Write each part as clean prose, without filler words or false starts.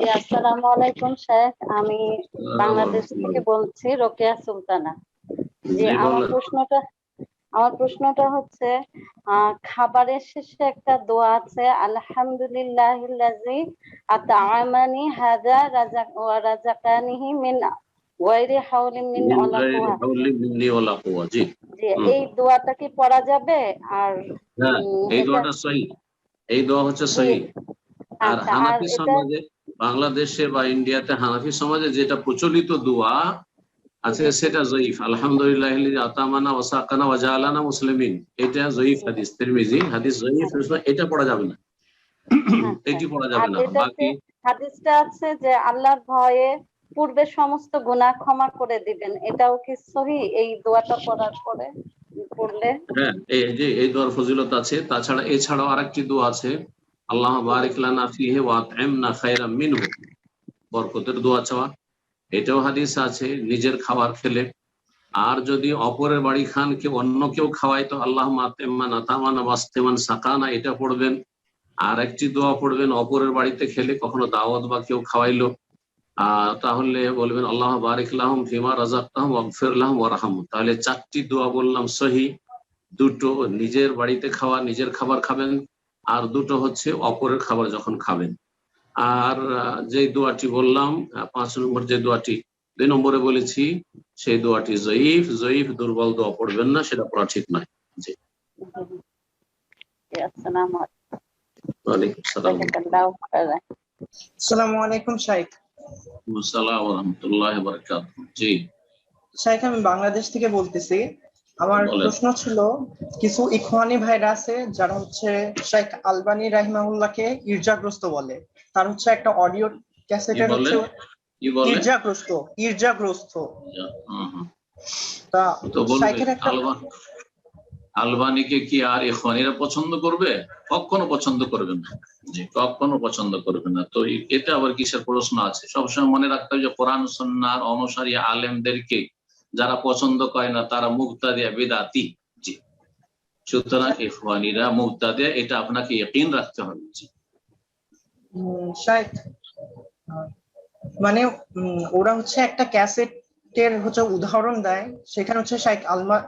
জি, আসসালামু আলাইকুম শেখ। আমি বাংলাদেশ থেকে বলছি, রোকেয়া সুলতানা। জি, আমার প্রশ্নটা হচ্ছে খাবারের শেষে একটা দোয়া আছে, আলহামদুলিল্লাহিল্লাযী আত'আমানি হাযা ওয়া রাযাকানিহি মিন গায়রি হাওলিন মিন্নি ওয়ালা কুওয়া। জি, এই দোয়াটা কি পড়া যাবে? আর হ্যাঁ, এই দোয়াটা সহিহ, এই দোয়া হচ্ছে সহিহ। আর আচ্ছা, আর হানাফি এটা সমাজে, বাংলাদেশে বা ইন্ডিয়াতে হানাফি সমাজে যেটা প্রচলিত দোয়া আছে সেটা জয়ীফ। আলহামদুলিল্লাহিল্লাযী আতামানা ওয়া সাকানা ওয়া জাআলানা মুসলিমিন, এটা জয়ীফ হাদিস, তিরমিজি হাদিস জয়ীফ, এটা পড়া যাবে না, এটি পড়া যাবে না। বাকি হাদিসটা আছে যে আল্লাহর ভয়ে পূর্বে সমস্ত গুনাহ ক্ষমা করে দিবেন, এটাও কি সহিহ? এই দোয়াটা পড়ার পরে পড়লে? হ্যাঁ, এই দোয়ার ফজিলত আছে। তাছাড়া এছাড়াও আরেকটি দোয়া আছে, আল্লাহ বারিক লানা ফিহি ওয়া আত'ইমনা খায়রাম মিনহু, বরকতের দোয়া চাওয়া, এটাও হাদিস আছে নিজের খাবার খেলে। আর যদি অপরের বাড়ি খান, কেউ অন্য কেউ খাওয়ায়, তো আল্লাহুম্মা আত'ইমান আতামানা ওয়াসকিমান সাকানা, এটা পড়বেন। আর একটি দোয়া পড়বেন অপরের বাড়িতে খেলে, কখনো দাওয়াত বা কেউ খাওয়াইলো, তাহলে বলবেন আল্লাহ বারিক লাহুম ফিমা রাযাকতাহুম ওয়াগফির লাহুম ওয়ারহামহুম। তাহলে 4টি দোয়া বললাম সহিহ, দুটো নিজের বাড়িতে খাওয়া, নিজের খাবার খাবেন, আর দুটো হচ্ছে অপরের খাবার যখন খাবেন। আর যে দোয়াটি বললাম 5 নম্বর, যে দোয়াটি 2 নম্বরে বলেছি, সেই দোয়াটি জয়ীফ, দুর্বল দোয়া পড়বেন না, সেটা পড়া ঠিক নয়। জি, আসসালামু ওয়ালাইকুম আসসালাম। আসসালামু আলাইকুম শাইখ। আসসালামু আলাইকুম ওয়া রাহমাতুল্লাহি ওয়া বারাকাতুহু। জি শাইখ, আমি বাংলাদেশ থেকে বলতেছি। আমার প্রশ্ন ছিল, কিছু ইখওয়ানি ভাইরা আছে যারা হচ্ছে শাইখ আলবানী রাহিমাহুল্লাহকে ইরজাগ্রস্ত বলে। তার হচ্ছে একটা অডিও ক্যাসেটের হচ্ছে ইরজাগ্রস্ত। তা শাইখের একটা আলবানীকে কি আর ইখওয়ানিরা পছন্দ করবে? কখনো পছন্দ করবে না। জি, কখনো পছন্দ করবে না। তো এটা আবার কিসের প্রশ্ন আছে? সবসময় মনে রাখতে হবে যে কোরআন সুন্নাহর অনুসারী আলেমদেরকে যারা পছন্দ করে না, তারা মুবতাদিয়া বিদআতি। জি, সুতরাং ইখওয়ানিরা মুবতাদিয়া, এটা আপনাকে ইয়াকিন রাখতে হবে। জি শাইখ, মানে ওরা হচ্ছে একটা ক্যাসেটের হচ্ছে উদাহরণ দেয়, সেখানে হচ্ছে শাইখ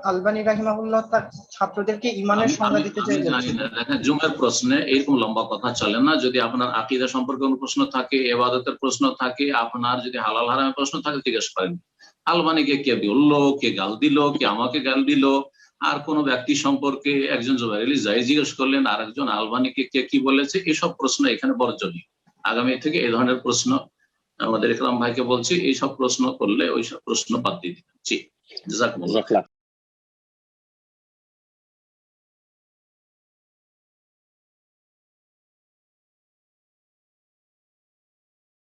আলবানী রাহিমাহুল্লাহ তার ছাত্রদেরকে ইমানের সংজ্ঞা দিতে চাই। জানি না, দেখেন জুমের প্রশ্নে এরকম লম্বা কথা চলে না। যদি আপনার আকীদা সম্পর্কে কোনো প্রশ্ন থাকে, ইবাদতের প্রশ্ন থাকে, আপনার যদি হালাল হারামের প্রশ্ন থাকে, জিজ্ঞেস করেন। আলবানীকে কে বললো, কে গাল দিল, কে আমাকে গাল দিল, আর কোন ব্যক্তি সম্পর্কে একজন জুবাইর যাই জিজ্ঞেস করলেন, আর একজন আলবানীকে কে কি বলেছে, এসব প্রশ্ন এখানে বর্জনীয়। আগামী থেকে এই ধরনের প্রশ্ন আমাদের ইকরাম ভাইকে বলছি, এইসব প্রশ্ন করলে ওইসব প্রশ্ন বাদ দিয়ে দিবেন। জি, জাযাকুমুল্লাহ।